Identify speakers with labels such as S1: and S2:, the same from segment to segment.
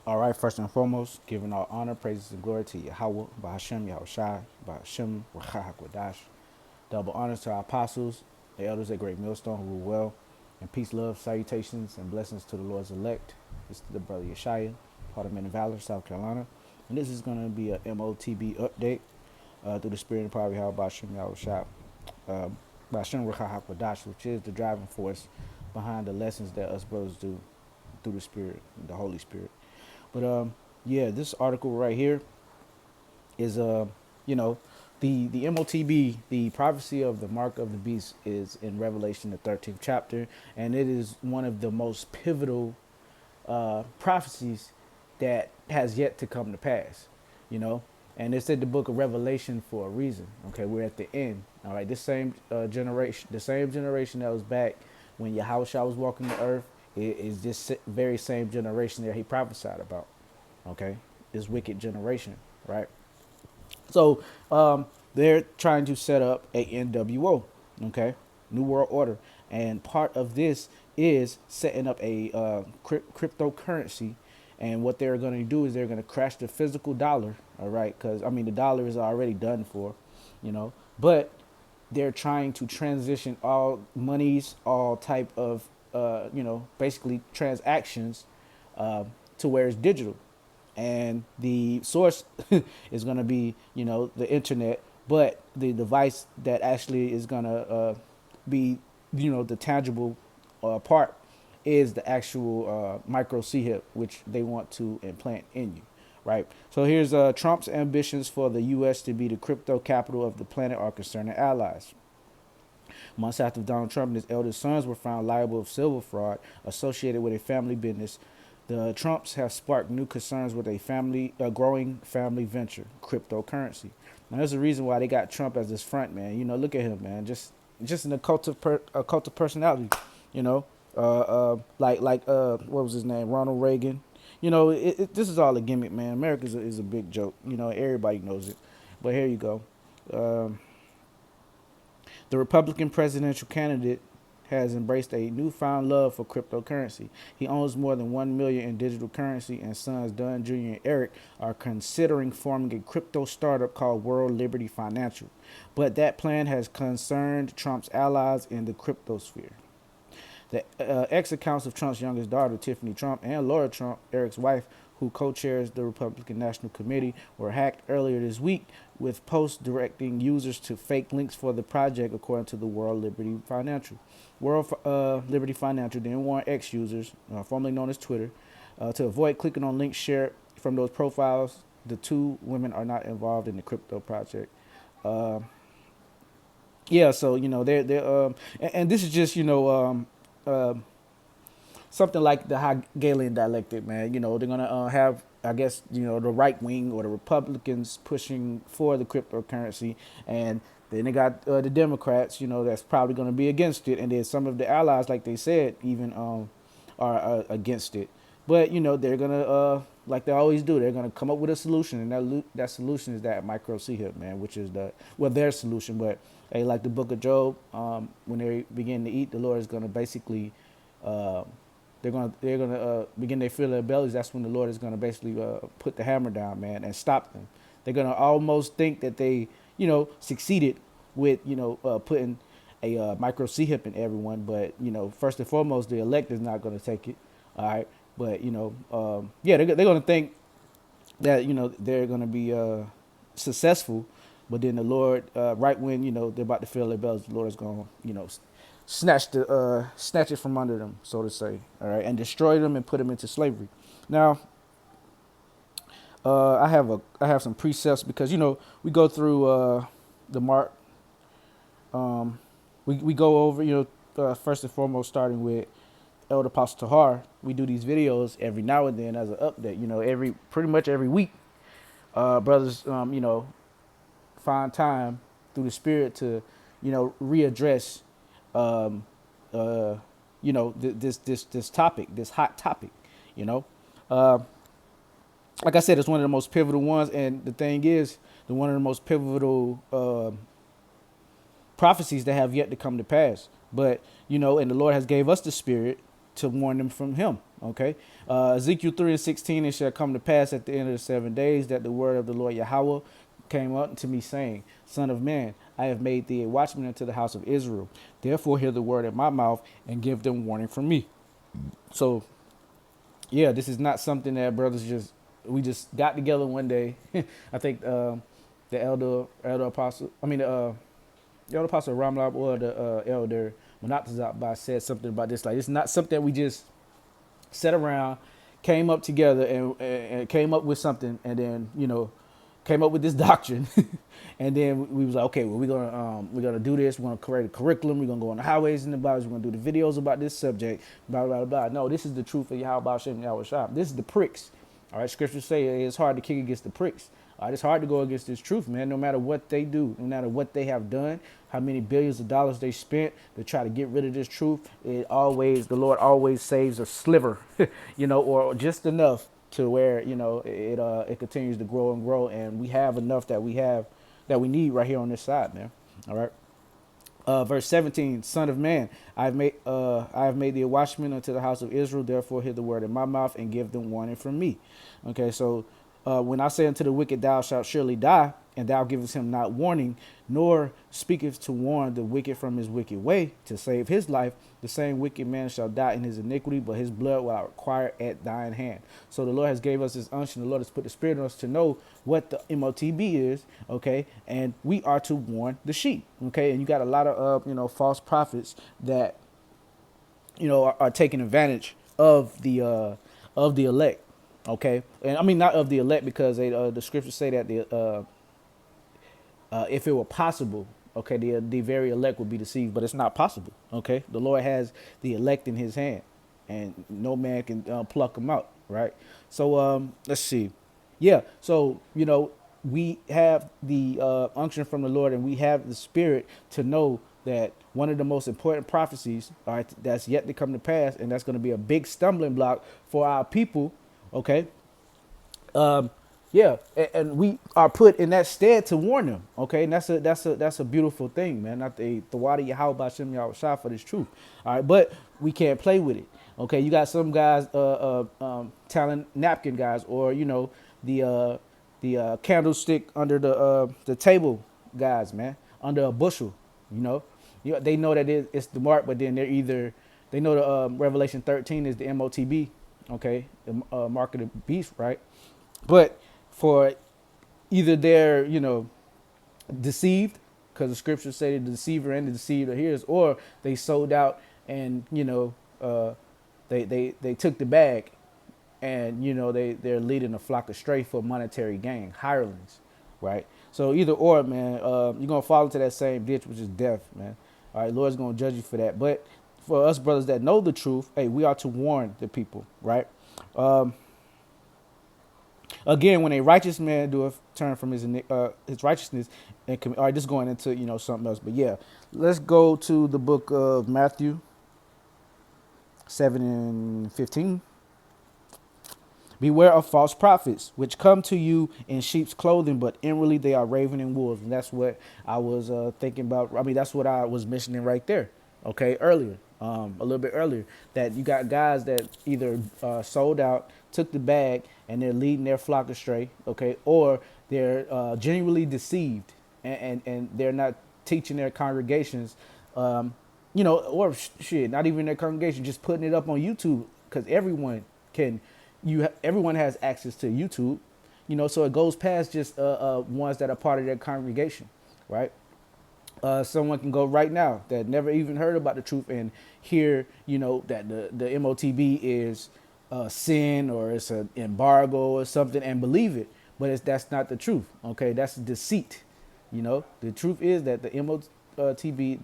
S1: All right, first and foremost, giving all honor, praises, and glory to Yahweh, Bahashem, Yahushai, Bahashem, Rachahakwadash. Double honors to our apostles, the elders at Great Millstone who rule well, and peace, love, salutations, and blessings to the Lord's elect. This is the brother Yeshaya, part of Men of Valor, South Carolina. And this is going to be a MOTB update through the spirit and power of Yahweh, Bahashem, Yahushai, uh, Bahashem, Rachahakwadash, which is the driving force behind the lessons that us brothers do through the spirit, the Holy Spirit. But yeah, this article right here is you know, the MOTB, the prophecy of the mark of the beast, is in Revelation the 13th chapter, and it is one of the most pivotal prophecies that has yet to come to pass. You know, and it's in the book of Revelation for a reason. Okay, we're at the end. All right, this same generation, the same generation that was back when Yahushua was walking the earth, is this very same generation that he prophesied about. Okay, this wicked generation, right? So they're trying to set up a NWO, okay, New World Order, and part of this is setting up a cryptocurrency. And what they're going to do is they're going to crash the physical dollar, all right? Because I mean the dollar is already done for, you know, but they're trying to transition all monies, all type of, basically transactions to where it's digital, and the source is going to be, the internet, but the device that actually is going to be, the tangible part is the actual micro chip, which they want to implant in you, right? So here's Trump's ambitions for the U.S. to be the crypto capital of the planet are concerning allies. Months after Donald Trump and his eldest sons were found liable of silver fraud associated with a family business, the Trumps have sparked new concerns with a growing family venture, cryptocurrency. Now, there's a reason why they got Trump as this front man. Look at him, man. Just an cult of personality. What was his name? Ronald Reagan. This is all a gimmick, man. America is a big joke. Everybody knows it. But here you go. The Republican presidential candidate has embraced a newfound love for cryptocurrency. He owns more than 1 million in digital currency, and sons Dunn Jr. and Eric are considering forming a crypto startup called World Liberty Financial. But that plan has concerned Trump's allies in the crypto sphere. The X accounts of Trump's youngest daughter, Tiffany Trump, and Laura Trump, Eric's wife, who co-chairs the Republican National Committee, were hacked earlier this week with posts directing users to fake links for the project, according to the World Liberty Financial. World Liberty Financial then warned X users, formerly known as Twitter, to avoid clicking on links shared from those profiles. The two women are not involved in the crypto project. So they're and this is just something like the Hegelian dialectic, man. They're gonna have, I guess, the right wing or the Republicans pushing for the cryptocurrency, and then they got the Democrats, that's probably gonna be against it, and then some of the allies, like they said, even are against it. But they're gonna, like they always do, they're gonna come up with a solution, and that solution is that micro chip, man, which is their solution. But hey, like the Book of Job, when they begin to eat, the Lord is gonna basically they're gonna begin to fill their bellies. That's when the Lord is gonna basically put the hammer down, man, and stop them. They're gonna almost think that they succeeded with putting a micro chip in everyone, but first and foremost, the elect is not gonna take it. All right, but they're gonna think that they're gonna be successful, but then the Lord, right when they're about to fill their bellies, the Lord is gonna snatch it from under them, so to say, all right, and destroy them and put them into slavery. Now, I have some precepts because we go through the mark. We go over first and foremost, starting with Elder Apostle Tahar. We do these videos every now and then as an update. Pretty much every week, brothers find time through the Spirit to readdress this topic, this hot topic. Like I said, it's one of the most pivotal ones, and the thing is, one of the most pivotal prophecies that have yet to come to pass. But and the Lord has gave us the Spirit to warn them from Him. Okay. Ezekiel 3:16, it shall come to pass at the end of the 7 days that the word of the Lord Yahweh came up to me, saying, Son of man, I have made thee a watchman unto the house of Israel. Therefore hear the word in my mouth and give them warning from me. So yeah, this is not something that brothers just we just got together one day. I think the elder apostle, the elder apostle Ramlab or the elder Monatazak said something about this. Like it's not something we just sat around, came up together and came up with something, and then came up with this doctrine, and then we was like, okay, well we're gonna do this. We're gonna create a curriculum. We're gonna go on the highways and the byways. We're gonna do the videos about this subject. Blah blah blah. No, this is the truth of Yahweh Shem Yahweh Shah. This is the pricks. All right, scriptures say it's hard to kick against the pricks. All right, it's hard to go against this truth, man. No matter what they do, no matter what they have done, how many billions of dollars they spent to try to get rid of this truth, the Lord always saves a sliver, or just enough to where it continues to grow and grow, and we have enough that we need right here on this side, man. All right. Verse 17, Son of man, I have made thee a watchman unto the house of Israel. Therefore, hear the word in my mouth and give them warning from me. Okay, so when I say unto the wicked, thou shalt surely die, and thou givest him not warning, nor speakest to warn the wicked from his wicked way to save his life, the same wicked man shall die in his iniquity, but his blood will I require at thine hand. So the Lord has gave us this unction. The Lord has put the Spirit in us to know what the MOTB is, okay, and we are to warn the sheep, okay. And you got a lot of false prophets that are taking advantage of the elect, okay. And I mean not of the elect, because the scriptures say that if it were possible, okay, the very elect would be deceived, but it's not possible, okay. The Lord has the elect in his hand, and no man can pluck them out, right? So let's see. Yeah, so we have the unction from the Lord, and we have the Spirit to know that one of the most important prophecies, all right, that's yet to come to pass, and that's going to be a big stumbling block for our people, okay. um, yeah, and we are put in that stead to warn them. Okay, and that's a beautiful thing, man. Not the water Yahweh Shem Yahweh Shah for this truth. All right, but we can't play with it. Okay, you got some guys, talent napkin guys, or the candlestick under the table guys, man, under a bushel. They know that it's the mark, but then they know the Revelation 13 is the MOTB. Okay, the mark of the beast, right? But for either they're deceived, because the scriptures say the deceiver and the deceived are his, or they sold out and they took the bag, and they're leading a flock astray for monetary gain, hirelings, right? So either or, man, you're gonna fall into that same ditch, which is death, man. All right, Lord's gonna judge you for that. But for us brothers that know the truth, hey, we are to warn the people, right? Again, when a righteous man doeth turn from his righteousness, and all right, this is going into something else, but yeah, let's go to the book of Matthew 7:15. Beware of false prophets, which come to you in sheep's clothing, but inwardly they are ravening wolves. And that's what I was thinking about. I mean, that's what I was mentioning right there. Okay, earlier, a little bit earlier, that you got guys that either sold out, took the bag, and they're leading their flock astray. Okay, or they're genuinely deceived, and they're not teaching their congregations. Or shit, not even their congregation, just putting it up on YouTube, because everyone can. Everyone has access to YouTube, so it goes past just ones that are part of their congregation, right? Someone can go right now that never even heard about the truth and hear, that the MOTB is sin, or it's an embargo or something, and believe it, but that's not the truth. Okay, that's deceit. The truth is that the MOTB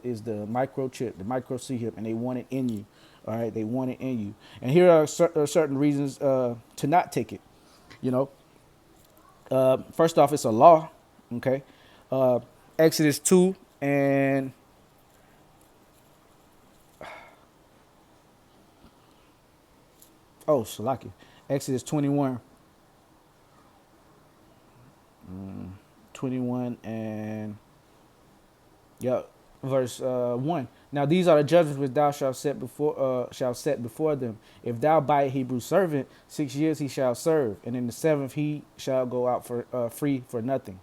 S1: is the microchip, the micro chip, and they want it in you. All right, they want it in you, and here are certain reasons to not take it. First off, it's a law. Okay, Exodus 2 and Salaki, Exodus 21, 21 and yeah, verse 1. Now these are the judgments which thou shalt set before them. If thou buy a Hebrew servant, 6 years he shall serve, and in the seventh he shall go out for free for nothing.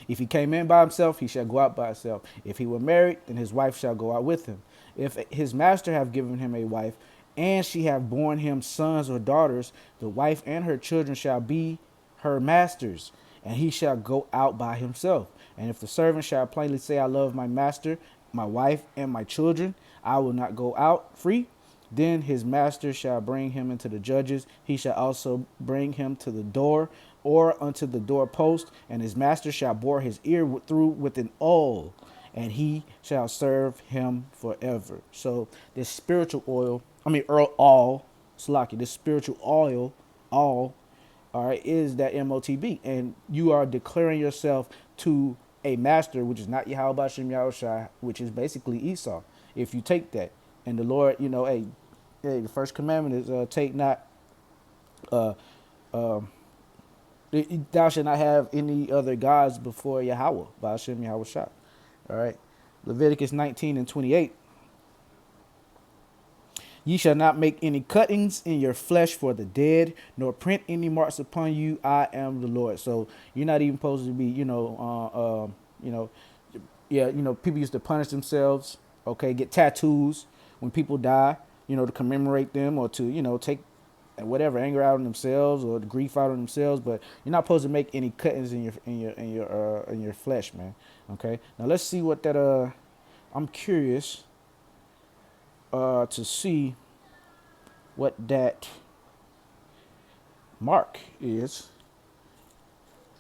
S1: If he came in by himself, he shall go out by himself. If he were married, then his wife shall go out with him. If his master have given him a wife, and she have borne him sons or daughters, the wife and her children shall be her master's, and he shall go out by himself. And if the servant shall plainly say, I love my master, my wife, and my children, I will not go out free, then his master shall bring him into the judges. He shall also bring him to the door or unto the doorpost, and his master shall bore his ear through with an awl, and he shall serve him forever. So this spiritual oil, all, Salaki, this spiritual oil, all right, is that MOTB. And you are declaring yourself to a master, which is not Yahweh Bashem Yahushai, which is basically Esau. If you take that, and the Lord, the first commandment is take not, uh, uh, thou shalt not have any other gods before Yahweh, Bashem Yahushai. All right, Leviticus 19:28. Ye shall not make any cuttings in your flesh for the dead, nor print any marks upon you. I am the Lord. So you're not even supposed to be, people used to punish themselves. Okay, get tattoos when people die, to commemorate them or to, take whatever anger out on themselves or the grief out on themselves. But you're not supposed to make any cuttings in your flesh, man. Okay. Now let's see what that. I'm curious to see what that mark is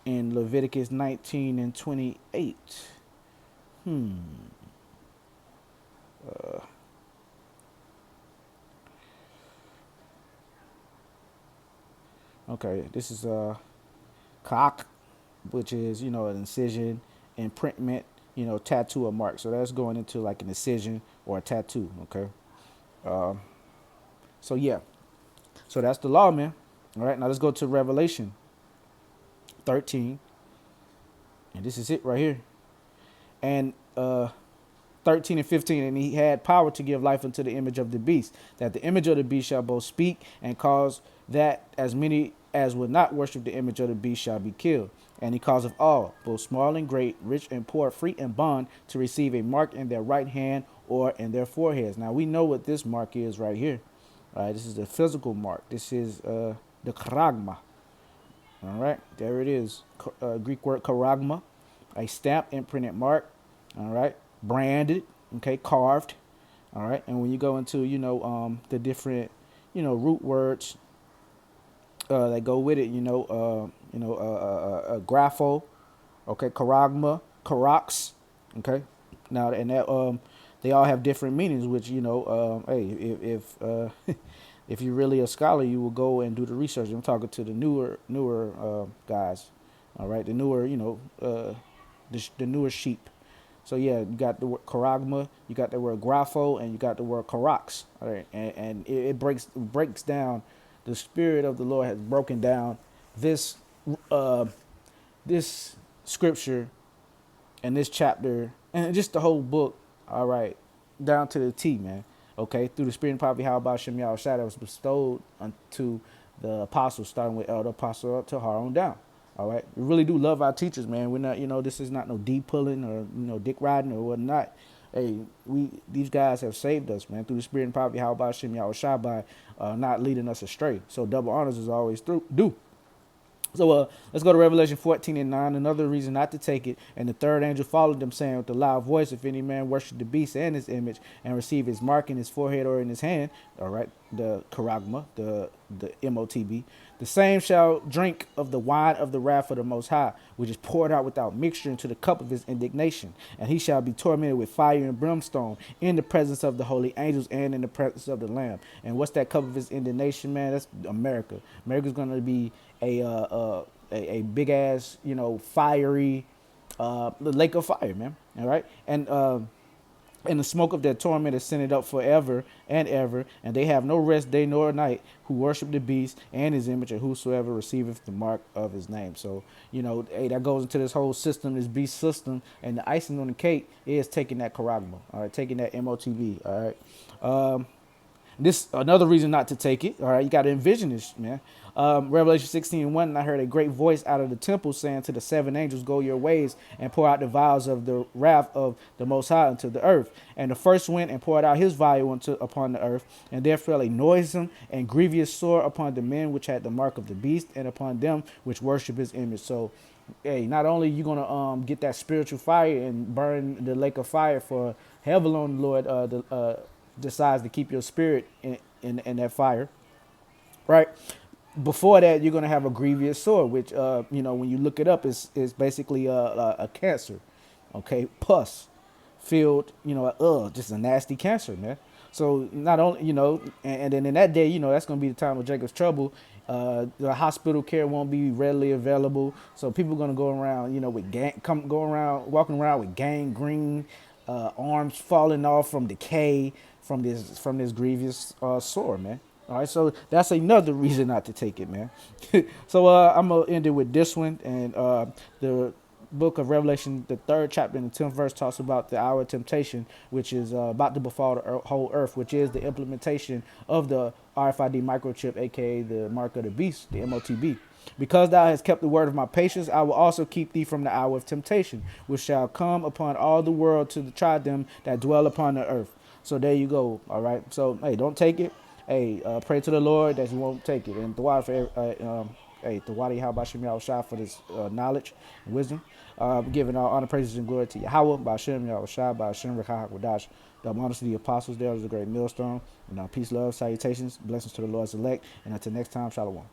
S1: in Leviticus 19:28. Okay, this is kak, which is an incision, imprintment, tattoo or mark. So that's going into like an incision or a tattoo. Okay. So yeah, so that's the law, man. All right, now let's go to Revelation 13, and this is it right here. And 13 and 15, and he had power to give life unto the image of the beast, that the image of the beast shall both speak and cause that as many as would not worship the image of the beast shall be killed. And he causeth all, both small and great, rich and poor, free and bond, to receive a mark in their right hand or in their foreheads. Now we know what this mark is right here. All right, this is the physical mark. This is the charagma. All right, there it is. Greek word charagma, a stamped, imprinted mark. All right, branded. Okay, carved. All right, and when you go into the different root words that go with it, grapho. Okay, charagma, karax. Okay, now and that they all have different meanings, which hey, if you're really a scholar, you will go and do the research. I'm talking to the newer guys, all right, the newer the newer sheep. So yeah, you got the word charagma, you got the word grapho, and you got the word karax. All right, and it breaks down. The Spirit of the Lord has broken down this this scripture and this chapter and just the whole book. All right, down to the T, man. Okay, through the Spirit and power, how about Shem Yahushua that was bestowed unto the apostles, starting with Elder Apostle to on down. All right, we really do love our teachers, man. We're not, this is not no D pulling or dick riding or whatnot. Hey, these guys have saved us, man, through the Spirit and power, how about Shem Yahushua by not leading us astray. So double honors is always due. So let's go to Revelation 14:9. Another reason not to take it. And the third angel followed them, saying with a loud voice, if any man worship the beast and his image and receive his mark in his forehead or in his hand, all right, the charagma, the MOTB, the same shall drink of the wine of the wrath of the Most High, which is poured out without mixture into the cup of his indignation. And he shall be tormented with fire and brimstone in the presence of the holy angels and in the presence of the Lamb. And what's that cup of his indignation, man? That's America. America's going to be a big ass, fiery lake of fire, man. All right. And And the smoke of their torment is sending up forever and ever, and they have no rest day nor night who worship the beast and his image, and whosoever receiveth the mark of his name. So, hey, that goes into this whole system, this beast system, and the icing on the cake is taking that charagma, all right, taking that MOTB, all right. This another reason not to take it. All right, you got to envision this, man. Revelation 16:1, and I heard a great voice out of the temple saying to the seven angels, "Go your ways and pour out the vials of the wrath of the Most High unto the earth." And the first went and poured out his vial upon the earth, and there fell a noisome and grievous sore upon the men which had the mark of the beast, and upon them which worship his image. So, hey, not only you gonna get that spiritual fire and burn the lake of fire for heaven on the Lord, decides to keep your spirit in that fire, right? Before that, you're gonna have a grievous sore, which when you look it up, is basically a cancer, okay, pus filled, just a nasty cancer, man. So not only, and then in that day, that's gonna be the time of Jacob's trouble. The hospital care won't be readily available, so people are gonna go around, with walking around with gangrene, arms falling off from decay from this grievous sore, man. All right, so that's another reason not to take it, man. So I'm gonna end it with this one, and the book of Revelation, the 3rd chapter and the 10th verse talks about the hour of temptation, which is about to befall the whole earth, which is the implementation of the RFID microchip, aka the mark of the beast, the MOTB. Because thou hast kept the word of my patience, I will also keep thee from the hour of temptation, which shall come upon all the world to try them that dwell upon the earth. So there you go. All right. So hey, don't take it. Hey, pray to the Lord that you won't take it. And Thawad for Thawadi, how about Shem Shah for this knowledge and wisdom. Giving all honor, praises, and glory to Yahweh, by Shem Shah, by Shem Rekha Wadash. The honors to the apostles. There was a great millstone. Peace, love, salutations, blessings to the Lord's elect. And until next time, Shalom.